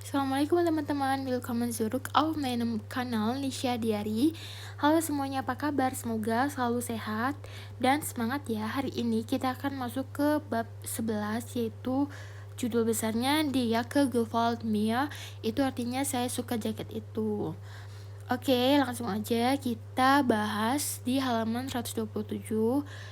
Assalamualaikum teman-teman, welcome zurück auf meinem kanal Nisha Diary. Halo semuanya, apa kabar? Semoga selalu sehat dan semangat ya. Hari ini kita akan masuk ke bab 11, yaitu judul besarnya Dia gefällt mir. Itu artinya saya suka jaket itu. Oke, langsung aja kita bahas di halaman 127.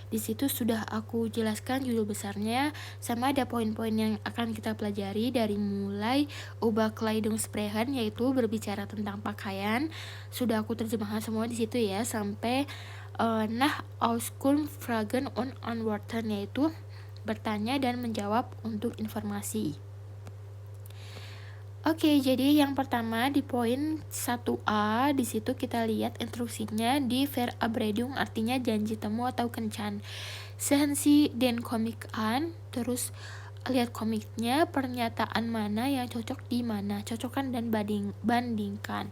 Di situ sudah aku jelaskan judul besarnya, sama ada poin-poin yang akan kita pelajari dari mulai ubah Kleidungsprechen, yaitu berbicara tentang pakaian. Sudah aku terjemahkan semua di situ ya, sampai nach Auskunft, Fragen und Antworten, yaitu bertanya dan menjawab untuk informasi. Oke, jadi yang pertama di poin 1A, di situ kita lihat instruksinya di Verabredung, artinya janji temu atau kencan. Sehen Sie den Comic an, terus lihat komiknya, pernyataan mana yang cocok di mana, cocokkan dan bandingkan.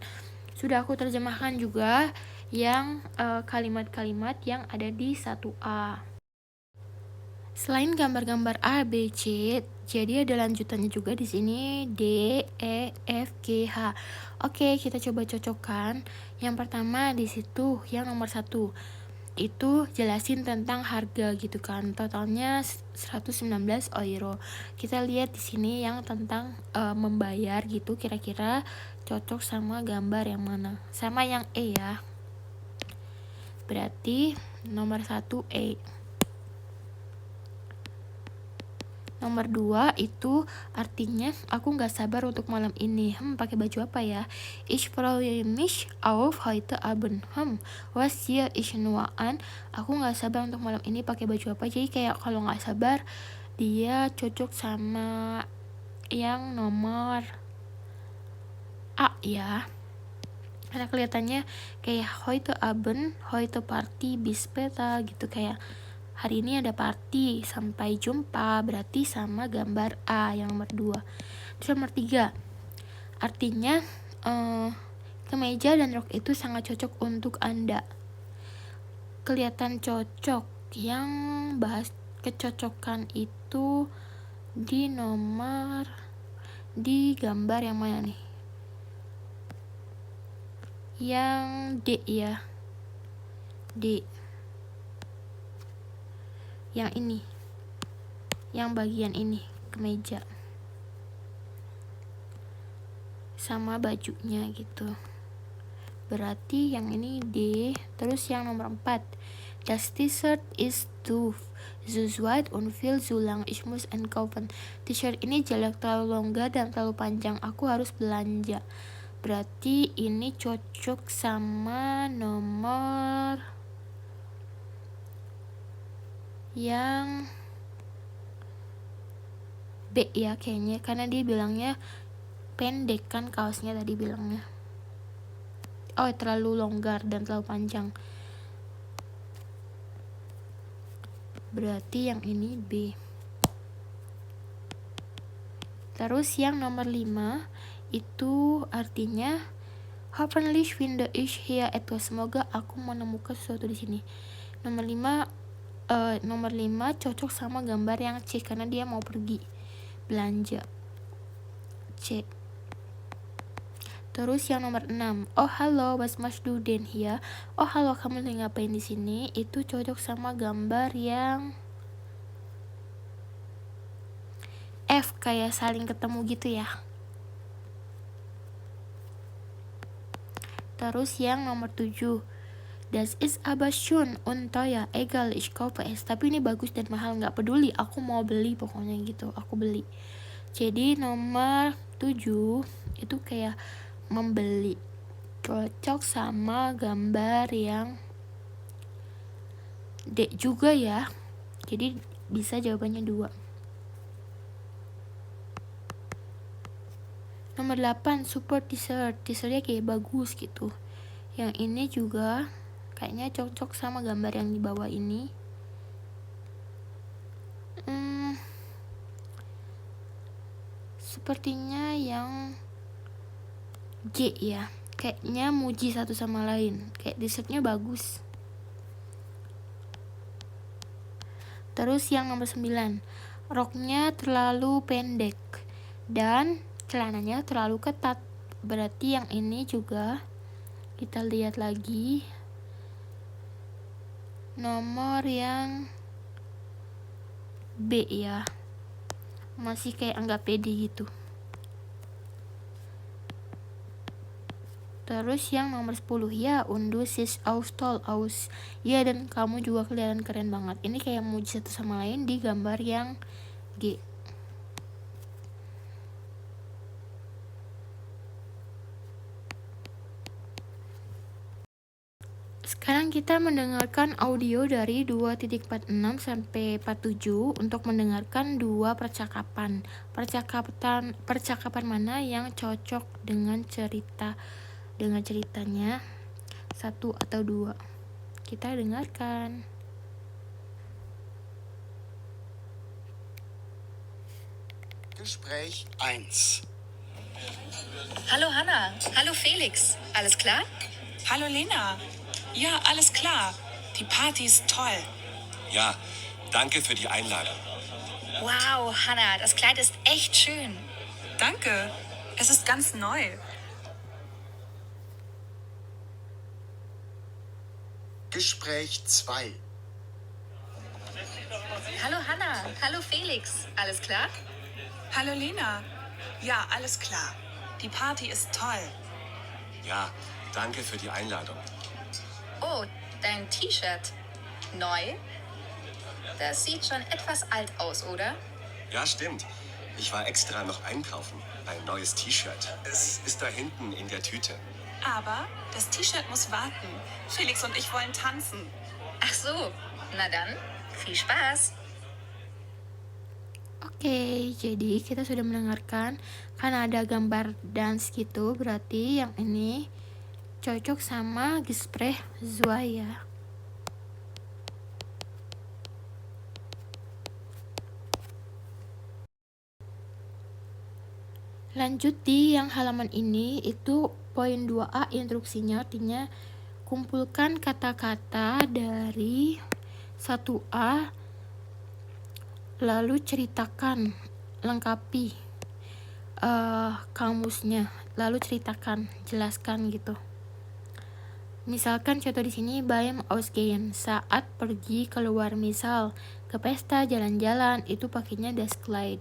Sudah aku terjemahkan juga yang kalimat-kalimat yang ada di 1A. Selain gambar-gambar A, B, C, jadi ada lanjutannya juga di sini D, E, F, G, H. Oke, kita coba cocokkan. Yang pertama di situ yang nomor 1 itu jelasin tentang harga gitu kan. Totalnya 119 euro. Kita lihat di sini yang tentang membayar gitu, kira-kira cocok sama gambar yang mana. Sama yang E ya. Berarti nomor 1 E. Nomor 2 itu artinya aku nggak sabar untuk malam ini. Pakai baju apa ya? Ich freue mich auf heute Abend. Was ziehe ich nur an? Aku nggak sabar untuk malam ini pakai baju apa? Jadi kayak kalau nggak sabar dia cocok sama yang nomor A ya. Karena kelihatannya kayak heute Abend, heute Party, bis später gitu, kayak hari ini ada party, sampai jumpa, berarti sama gambar A yang nomor 2. Terus nomor 3, artinya kemeja dan rok itu sangat cocok untuk Anda. Kelihatan cocok, yang bahas kecocokan itu di gambar yang mana nih? Yang D ya, D. Yang ini, yang bagian ini, kemeja sama bajunya gitu, berarti yang ini D. Terus yang nomor 4, das T-shirt ist zu weit und viel zu lang, ich muss einkaufen. T-shirt ini jelek, terlalu longgar dan terlalu panjang, aku harus belanja. Berarti ini cocok sama nomor yang B ya kayaknya, karena dia bilangnya pendek kan kaosnya tadi bilangnya. Oh, terlalu longgar dan terlalu panjang. Berarti yang ini B. Terus yang nomor 5 itu artinya hoffentlich finde ich hier etwas, semoga aku menemukan sesuatu di sini. Nomor 5 cocok sama gambar yang C karena dia mau pergi belanja. C. Terus yang nomor 6, oh halo, was machst du denn hier? Oh halo, kamu lagi ngapain di sini? Itu cocok sama gambar yang F, kayak saling ketemu gitu ya. Terus yang nomor 7, das ist aber schön und teuer, egal ich kaufe es. Tapi ini bagus dan mahal, nggak peduli, aku mau beli, pokoknya gitu, aku beli. Jadi nomor 7 itu kayak membeli, cocok sama gambar yang D juga ya. Jadi bisa jawabannya 2. Nomor 8, super t-shirt. T-shirtnya kayak bagus gitu. Yang ini juga kayaknya cocok sama gambar yang di bawah ini. Sepertinya yang J ya. Kayaknya muji satu sama lain. Kayak t-shirtnya bagus. Terus yang nomor 9, roknya terlalu pendek dan celananya terlalu ketat. Berarti yang ini juga kita lihat lagi nomor yang B ya, masih kayak anggap pede gitu. Terus yang nomor 10 ya, und du siehst auch toll aus. Ya, dan kamu juga kelihatan keren banget. Ini kayak muji satu sama lain di gambar yang G. Sekarang kita mendengarkan audio dari 2.46 sampai 47 untuk mendengarkan dua percakapan. Percakapan mana yang cocok dengan ceritanya, satu atau dua. Kita dengarkan. Gespräch 1. Hallo Hanna, hallo Felix, alles klar? Hallo Lena. Ja, alles klar. Die Party ist toll. Ja, danke für die Einladung. Wow, Hanna, das Kleid ist echt schön. Danke. Es ist ganz neu. Gespräch 2. Hallo Hanna, hallo Felix, alles klar? Hallo Lena. Ja, alles klar. Die Party ist toll. Ja, danke für die Einladung. Oh, dein T-Shirt. Neu? Das sieht schon etwas alt aus, oder? Ja, stimmt. Ich war extra noch einkaufen. Ein neues T-Shirt. Es ist da hinten in der Tüte. Aber das T-Shirt muss warten. Felix und ich wollen tanzen. Ach so, na dann, viel Spaß. Oke, jadi kita sudah mendengarkan kan ada gambar dance gitu, berarti yang ini cocok sama Gespräch 2 ya. Lanjut di yang halaman ini, itu poin 2A instruksinya, artinya kumpulkan kata-kata dari 1A lalu ceritakan, lengkapi kamusnya, lalu ceritakan, jelaskan gitu. Misalkan contoh di sini beim Ausgehen, saat pergi keluar, misal ke pesta, jalan-jalan, itu pakainya das Kleid.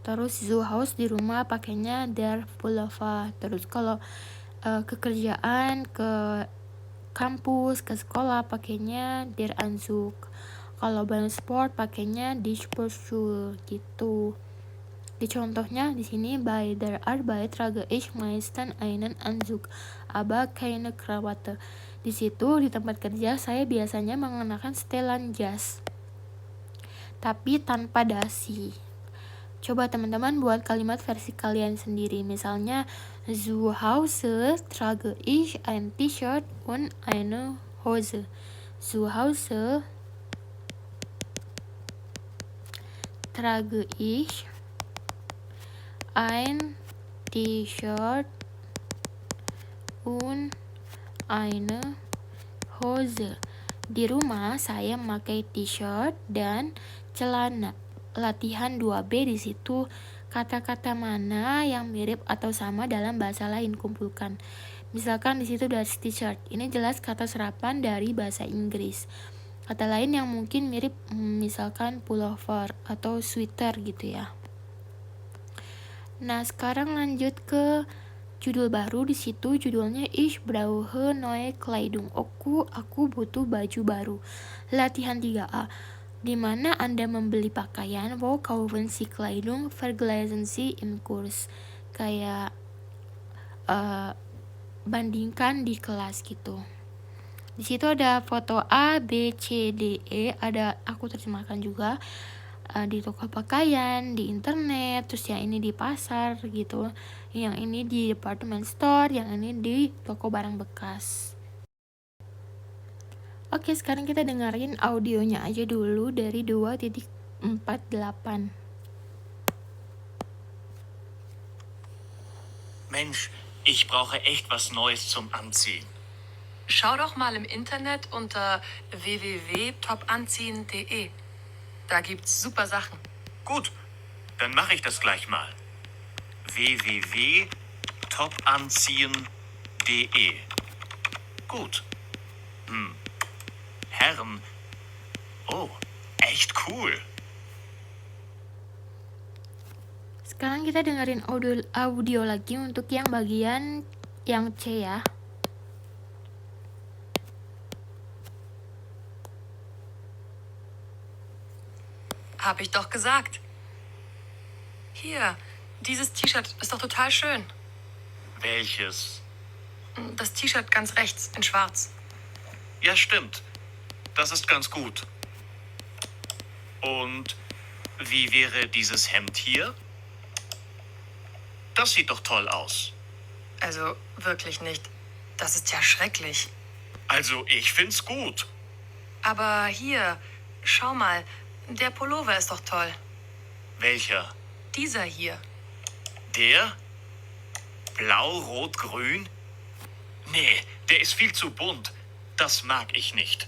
Terus zu Haus di rumah pakainya der Pullover. Terus kalau ke kerjaan, ke kampus, ke sekolah pakainya der Anzug. Kalau beim Sport pakainya die Sportschuhe gitu. Di contohnya di sini bei der Arbeit trage ich meistens einen Anzug, aber keine Krawatte. Di situ di tempat kerja saya biasanya mengenakan setelan jas, tapi tanpa dasi. Coba teman-teman buat kalimat versi kalian sendiri. Misalnya zu Hause trage ich ein T-Shirt und eine Hose. Zu Hause trage ich ein T-Shirt und eine Hose. Di rumah saya memakai t-shirt dan celana. Latihan 2B, di situ kata-kata mana yang mirip atau sama dalam bahasa lain kumpulkan. Misalkan di situ ada t-shirt. Ini jelas kata serapan dari bahasa Inggris. Kata lain yang mungkin mirip misalkan pullover atau sweater gitu ya. Nah, sekarang lanjut ke judul baru. Di situ judulnya Ich brauche neue Kleidung. Aku butuh baju baru. Latihan 3A. Di mana Anda membeli pakaian? Wo kaufen Sie Kleidung? Vergleichen Sie im Kurs. Kayak bandingkan di kelas gitu. Di situ ada foto A, B, C, D, E. Ada aku terjemahkan juga. Di toko pakaian, di internet, terus yang ini di pasar gitu, yang ini di department store, yang ini di toko barang bekas. Oke, sekarang kita dengerin audionya aja dulu dari 2.48. Mensch, ich brauche echt was Neues zum Anziehen. Schau doch mal im Internet unter www.topanziehen.de. Da gibt's super Sachen. Gut, dann mache ich das gleich mal. www.topanziehen.de. Gut. Herren. Oh, echt cool. Sekarang kita dengerin audio lagi untuk yang bagian yang C ya. Hab ich doch gesagt. Hier, dieses T-Shirt ist doch total schön. Welches? Das T-Shirt ganz rechts in schwarz. Ja, stimmt. Das ist ganz gut. Und wie wäre dieses Hemd hier? Das sieht doch toll aus. Also wirklich nicht. Das ist ja schrecklich. Also, ich find's gut. Aber hier, schau mal, der Pullover ist doch toll. Welcher? Dieser hier. Der? Blau, Rot, Grün? Nee, der ist viel zu bunt. Das mag ich nicht.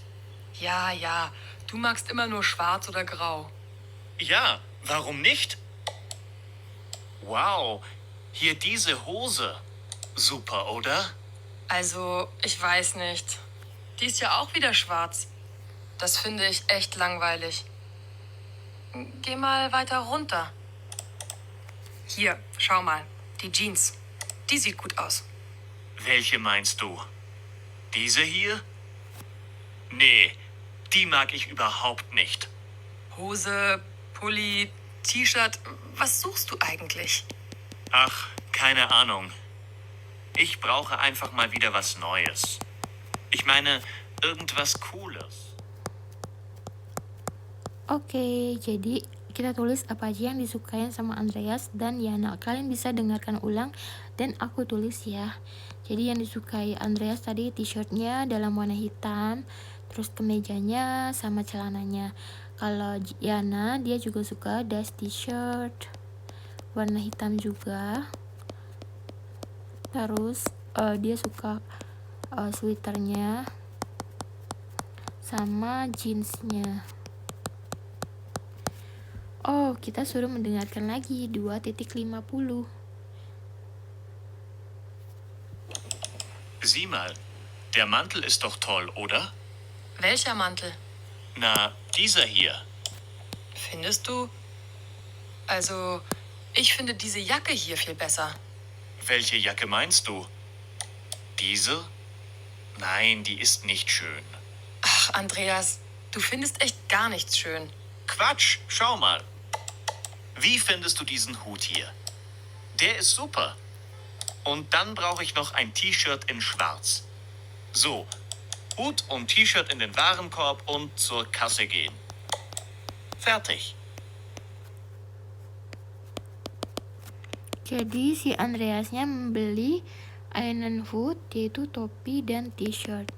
Ja, du magst immer nur schwarz oder grau. Ja, warum nicht? Wow, hier diese Hose. Super, oder? Also, ich weiß nicht. Die ist ja auch wieder schwarz. Das finde ich echt langweilig. Geh mal weiter runter. Hier, schau mal. Die Jeans. Die sieht gut aus. Welche meinst du? Diese hier? Nee, die mag ich überhaupt nicht. Hose, Pulli, T-Shirt. Was suchst du eigentlich? Ach, keine Ahnung. Ich brauche einfach mal wieder was Neues. Ich meine, irgendwas Cooles. Oke, jadi kita tulis apa aja yang disukain sama Andreas dan Yana. Kalian bisa dengarkan ulang dan aku tulis ya. Jadi yang disukai Andreas tadi t-shirtnya dalam warna hitam, terus kemejanya sama celananya. Kalau Yana dia juga suka das t-shirt warna hitam juga. Terus dia suka sweaternya sama jeansnya. Oh, kita suruh mendengarkan lagi 2.50. Sieh mal, der Mantel ist doch toll, oder? Welcher Mantel? Na, dieser hier. Findest du? Also, ich finde diese Jacke hier viel besser. Welche Jacke meinst du? Diese? Nein, die ist nicht schön. Ach, Andreas, du findest echt gar nichts schön. Quatsch, schau mal. Wie findest du diesen Hut hier? Der ist super. Und dann brauche ich noch ein T-Shirt in schwarz. So, Hut und T-Shirt in den Warenkorb und zur Kasse gehen. Fertig. Jadi si Andreasnya membeli einen Hut, yaitu topi dan t-shirt.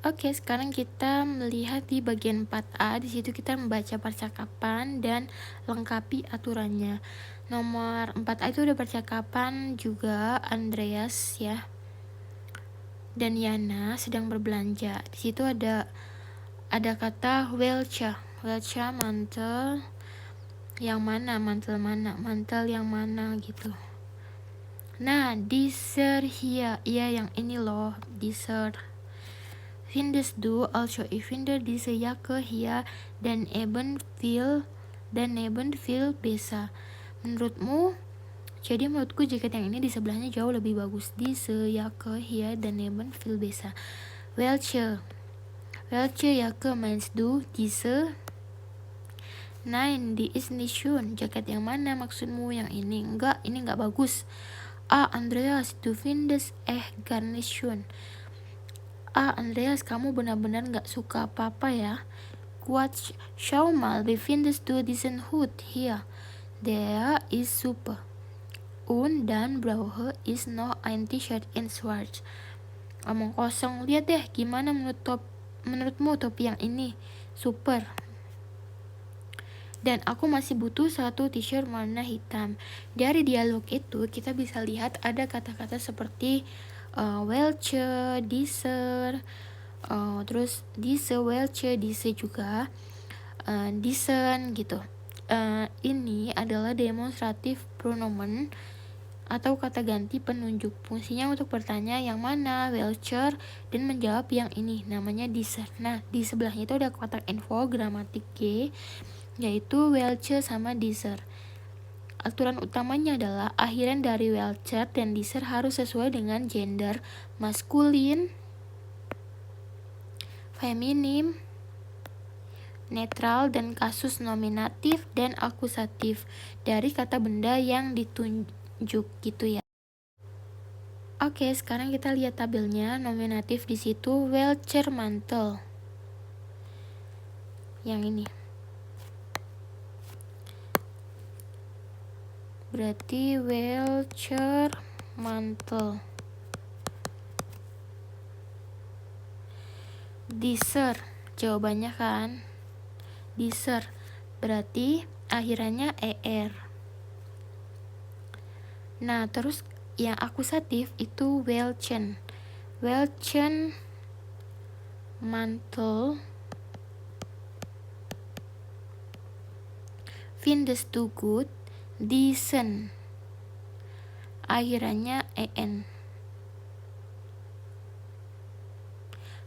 Oke, sekarang kita melihat di bagian 4A. Di situ kita membaca percakapan dan lengkapi aturannya. Nomor 4A itu ada percakapan juga Andreas ya. Dan Yana sedang berbelanja. Di situ ada kata welche. Welche mantel yang mana, mantel yang mana gitu. Nah, dieser hier, iya yang ini loh, dieser. Findest du, also ich finde diese Jacke hier dan eben viel besser. Menurutmu? Jadi menurutku jaket yang ini di sebelahnya jauh lebih bagus. Diese Jacke hier dan eben viel besser. Welche Jacke meinst du? Diese? Nein, die ist nicht schön. Jaket yang mana maksudmu? Yang ini? Enggak, ini enggak bagus. Ah, Andreas, du findest gar nicht schön. Ah, Andreas, kamu benar-benar gak suka apa-apa ya. Quatsch, schau mal, wie findest du diesen Hut hier? Der ist super. Und dann brauche ich noch ein T-Shirt in schwarz. Omong kosong, lihat deh gimana menurutmu topi yang ini. Super. Dan aku masih butuh satu t-shirt warna hitam. Dari dialog itu kita bisa lihat ada kata-kata seperti welche, dieser, Terus diese welche, diese juga, diesen gitu. Ini adalah demonstratif pronomen atau kata ganti penunjuk. Fungsinya untuk bertanya yang mana, welcher, dan menjawab yang ini, namanya dieser. Nah, di sebelahnya itu ada kotak info gramatik G, yaitu welche sama dieser. Aturan utamanya adalah akhiran dari welcher dan dieser harus sesuai dengan gender maskulin, feminim, netral, dan kasus nominatif dan akusatif dari kata benda yang ditunjuk gitu ya. Oke, sekarang kita lihat tabelnya. Nominatif di situ welcher mantel. Yang ini. Berarti welcher mantel. Dieser, jawabannya kan? Dieser, berarti akhirannya er. Nah, terus yang akusatif itu welchen. Welchen mantel findest du gut? Diesen, akhirannya en.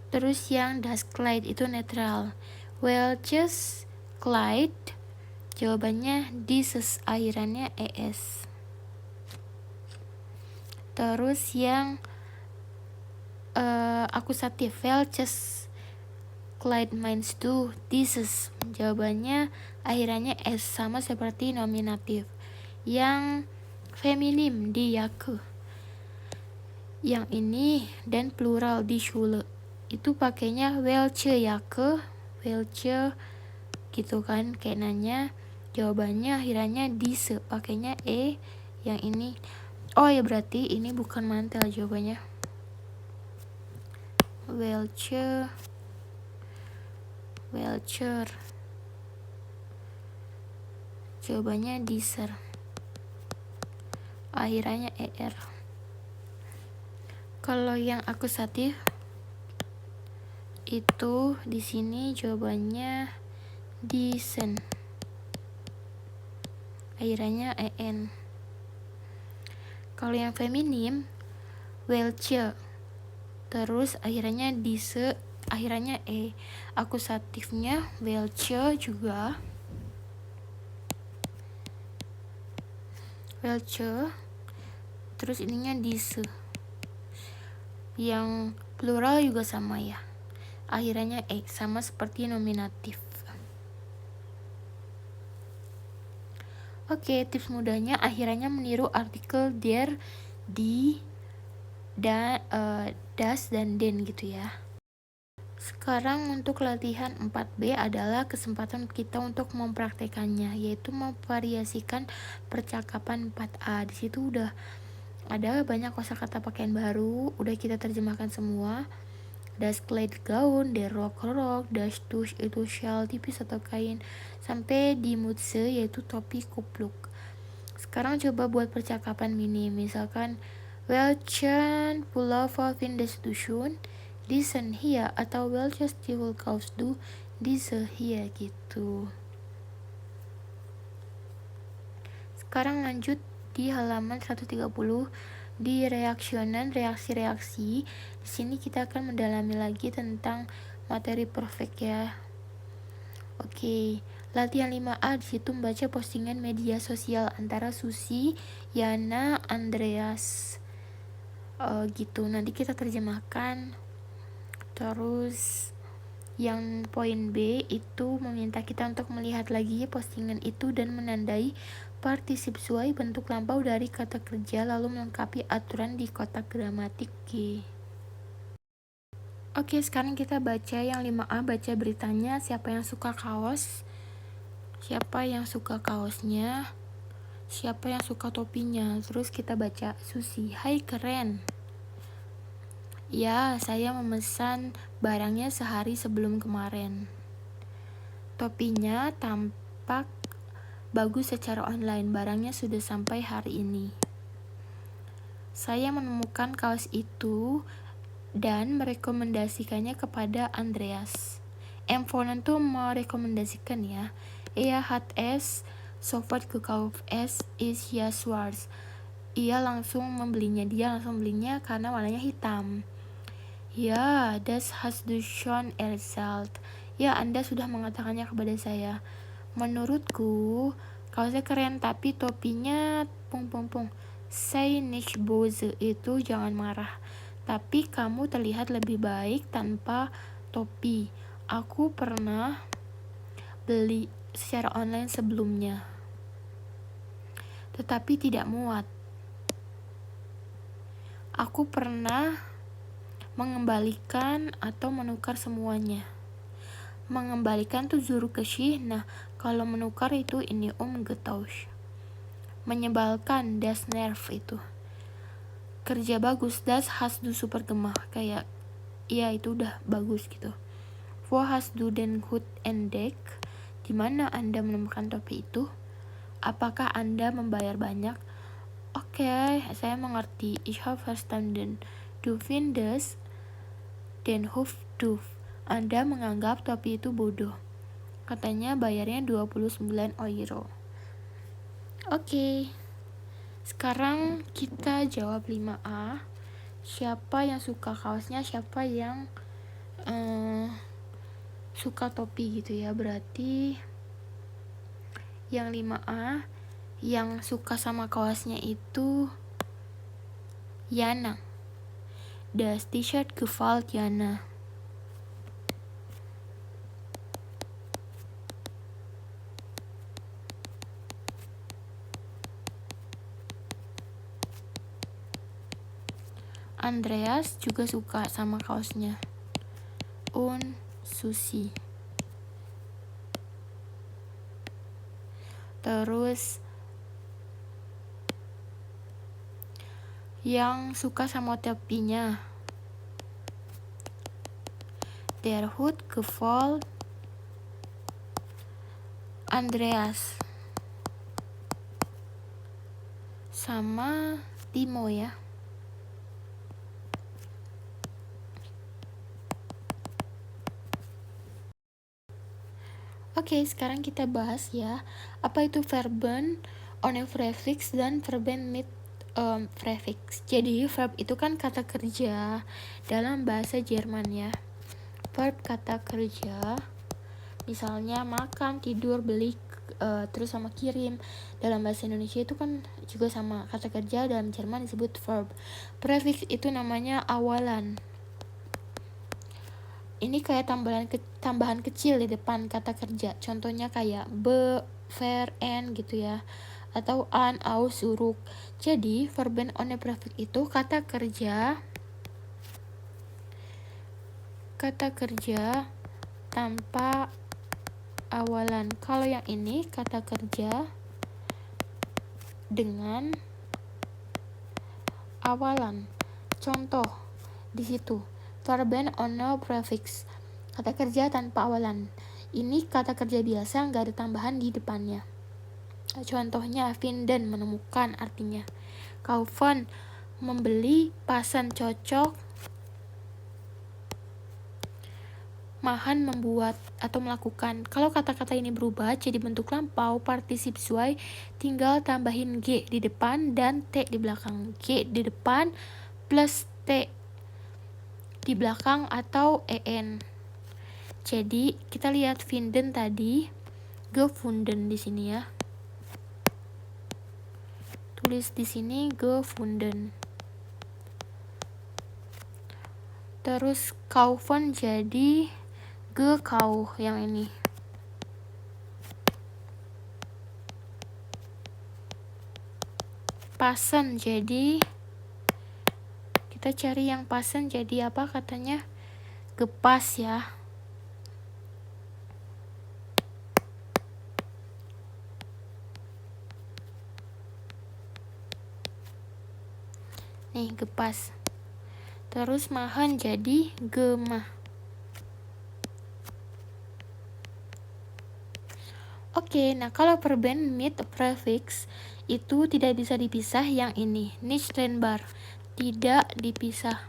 Terus yang das Kleid itu netral. Welches Kleid, jawabannya dieses, akhirannya es. Terus yang akusatif, welches Kleid meinst du? Dieses, jawabannya akhirannya es, sama seperti nominatif. Yang feminim di Jacke, yang ini, dan plural di Schule itu pakainya welche Jacke, welche gitu kan, kayak nanya. Jawabannya akhirannya diese, pakainya e. Yang ini, oh ya berarti ini bukan mantel jawabannya. Welche, welcher, jawabannya dieser, akhirannya er. Kalau yang akusatif itu di sini jawabannya diesen, akhirannya en. Kalau yang feminim welche, terus akhirannya diese, akhirannya e. Akusatifnya welche juga, welche, terus ininya diese. Yang plural juga sama ya, akhirannya e, sama seperti nominatif. Oke, tips mudahnya akhirannya meniru artikel der, die, dan das dan den gitu ya. Sekarang untuk latihan 4B adalah kesempatan kita untuk mempraktekannya, yaitu memvariasikan percakapan 4A. Di situ udah ada banyak kosakata pakaian baru, udah kita terjemahkan semua. Das Kleid gaun, der Rock rok, das Tuch itu shawl tipis atau kain, sampai di Mutze yaitu topi kupluk. Sekarang coba buat percakapan mini, misalkan welchen Pullover findest du schön? Diesen hier, atau welches Stiefel kaufst du? Diese hier gitu. Sekarang lanjut di halaman 130 di reaksionan, reaksi-reaksi. Di sini kita akan mendalami lagi tentang materi perfect ya. Oke, latihan 5A di situ membaca postingan media sosial antara Susi, Yana, Andreas. Gitu. Nanti kita terjemahkan. Terus yang poin B itu meminta kita untuk melihat lagi postingan itu dan menandai partisip suai bentuk lampau dari kata kerja, lalu melengkapi aturan di kotak gramatik G. Oke, sekarang kita baca yang 5A, baca beritanya. Siapa yang suka kaos? Siapa yang suka kaosnya? Siapa yang suka topinya? Terus kita baca Susi, hai keren. Ya, saya memesan barangnya sehari sebelum kemarin. Topinya tampak bagus secara online, barangnya sudah sampai hari ini. Saya menemukan kaos itu dan merekomendasikannya kepada Andreas. Empfohlen tuh merekomendasikan ya. Er hat es sofort gekauft. Es ist ja schwarz. Dia langsung membelinya karena warnanya hitam. Ya, das hast du schon erzählt. Ya, Anda sudah mengatakannya kepada saya. Menurutku, kaosnya keren tapi topinya Sei nicht böse, itu jangan marah. Tapi kamu terlihat lebih baik tanpa topi. Aku pernah beli secara online sebelumnya, tetapi tidak muat. Aku pernah mengembalikan atau menukar semuanya. Mengembalikan tuh zurückgeschickt. Nah, kalau menukar itu ini umgetauscht. Menyebalkan, das nerv itu. Kerja bagus, das hast du super gemacht. Kayak, ya itu udah bagus gitu. Wo hast du den Hut entdeckt? Di mana Anda menemukan topi itu? Apakah Anda membayar banyak? Oke, saya mengerti. Ich habe verstanden. Du findest den Hut doof. Anda menganggap topi itu bodoh. Katanya bayarnya 29 euro. Oke. Sekarang kita jawab 5A. Siapa yang suka kaosnya, siapa yang suka topi gitu ya. Berarti yang 5A yang suka sama kaosnya itu Jana. Das T-shirt gefällt Jana. Andreas juga suka sama kaosnya. Susi. Terus yang suka sama topinya, der Hut gefällt Andreas sama Timo ya. Oke, sekarang kita bahas ya, apa itu Verben ohne Präfix dan Verben mit Präfix. Jadi verb itu kan kata kerja dalam bahasa Jerman ya. Verb kata kerja, misalnya makan, tidur, beli, terus sama kirim. Dalam bahasa Indonesia itu kan juga sama, kata kerja dalam Jerman disebut verb. Prefix itu namanya awalan. Ini kayak tambahan kecil di depan kata kerja. Contohnya kayak be, ver, en gitu ya. Atau an, aus, zurück. Jadi Verben ohne Präfix itu kata kerja tanpa awalan. Kalau yang ini kata kerja dengan awalan. Contoh di situ. Verben ohne Präfix, kata kerja tanpa awalan. Ini kata kerja biasa, nggak ada tambahan di depannya. Contohnya finden, menemukan artinya. Kaufen, membeli. Passen, cocok. Machen, membuat atau melakukan. Kalau kata-kata ini berubah jadi bentuk lampau, partisip zwei, tinggal tambahin G di depan dan T di belakang. G di depan plus T di belakang atau en. Jadi kita lihat finden tadi, gefunden di sini ya. Tulis di sini gefunden. Terus kaufen jadi gekauft yang ini. Passen jadi, kita cari yang passen jadi apa katanya? Gepas ya. Nih, gepas. Terus machen jadi gemah. Oke, nah kalau Verben mit Präfix itu tidak bisa dipisah yang ini, nicht trennbar, tidak dipisah.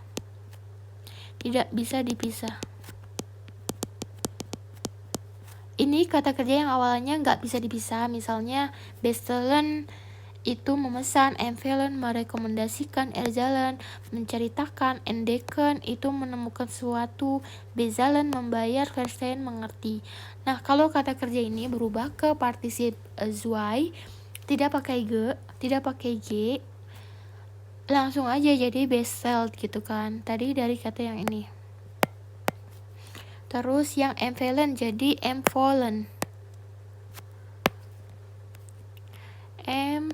tidak bisa dipisah. Ini kata kerja yang awalnya nggak bisa dipisah. Misalnya bestellen itu memesan, empfehlen merekomendasikan, erzählen menceritakan, entdecken itu menemukan sesuatu, bezahlen membayar, verstehen mengerti. Nah, kalau kata kerja ini berubah ke partisip zwei, tidak pakai g, tidak pakai g, langsung aja jadi bestellt gitu kan. Tadi dari kata yang ini. Terus yang empfehlen jadi empfohlen. Empfohlen.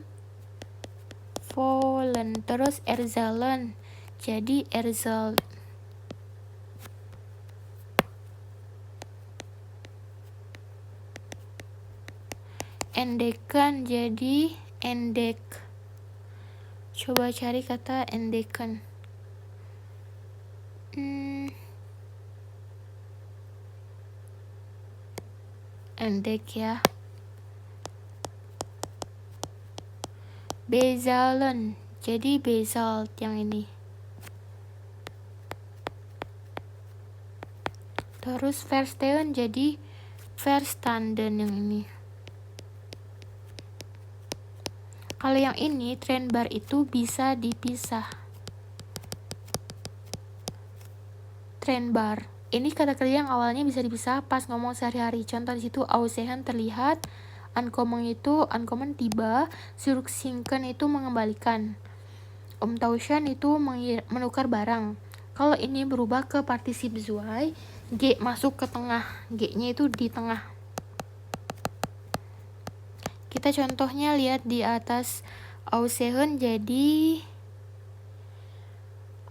Terus erzählen jadi erzählt. Entdecken jadi entdeck. Coba cari kata entdecken. Entdeck ya. Bezahlen jadi bezahlt yang ini. Terus verstehen jadi verstanden yang ini. Kalau yang ini trennbar itu bisa dipisah. Trennbar. Ini kata kerja yang awalnya bisa dipisah pas ngomong sehari-hari. Contoh di situ aussehen terlihat, ankommen itu ankommen tiba, zurücksinken itu mengembalikan, umtauschen itu menukar barang. Kalau ini berubah ke partisip zwei, g masuk ke tengah, g-nya itu di tengah. Kita contohnya lihat di atas aussehen jadi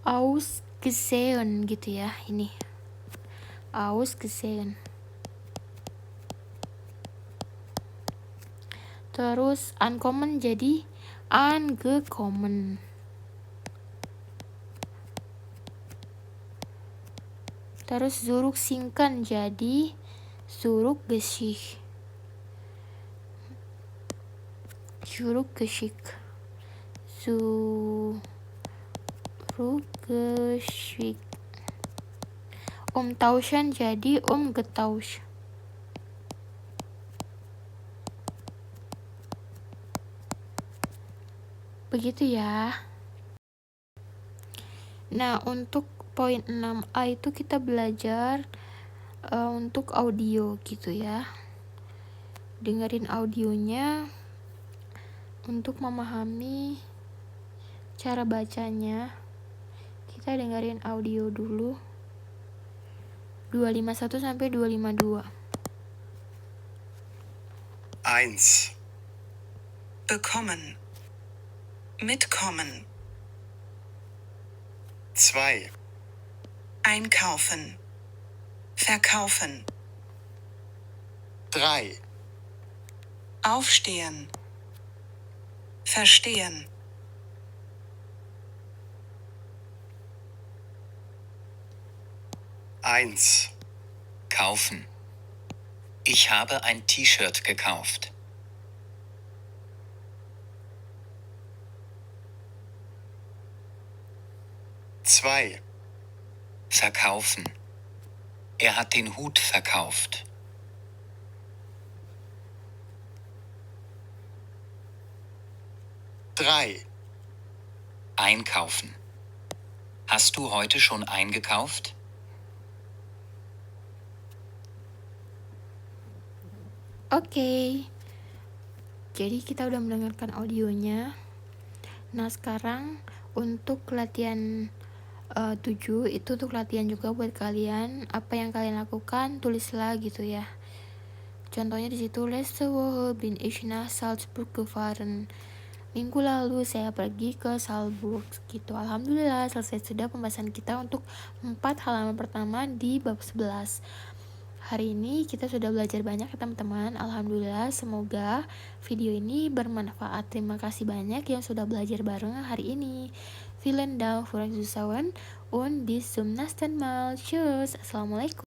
ausgesehen gitu ya, ini ausgesehen. Terus ankommen jadi angekommen. Terus zurücksinken jadi zurückgeschickt. Zurückgeschickt. Zurückgeschickt. Umtauschen jadi umgetauscht. Begitu ya. Nah, untuk poin 6A itu kita belajar untuk audio gitu ya. Dengerin audionya untuk memahami cara bacanya. Kita dengerin audio dulu. 251 sampai 252. 1. Bekommen. Mitkommen. 2. Einkaufen. Verkaufen. 3. Aufstehen. Verstehen. 1. Kaufen. Ich habe ein T-Shirt gekauft. 2. Verkaufen. Er hat den Hut verkauft. 3. Einkaufen. Hast du heute schon eingekauft? Oke. Jadi kita udah mendengarkan audionya. Nah, sekarang untuk latihan 7 itu untuk latihan juga buat kalian. Apa yang kalian lakukan tulislah gitu ya. Contohnya di situ, letzte Woche bin ich nach Salzburg gefahren. Minggu lalu saya pergi ke Salzburg gitu. Alhamdulillah selesai sudah pembahasan kita untuk 4 halaman pertama di bab 11. Hari ini kita sudah belajar banyak ya teman-teman. Alhamdulillah, semoga video ini bermanfaat. Terima kasih banyak yang sudah belajar bareng hari ini. Vielen Dank fürs Zuschauen und bis zum nächsten Mal. Tschüss. Assalamualaikum.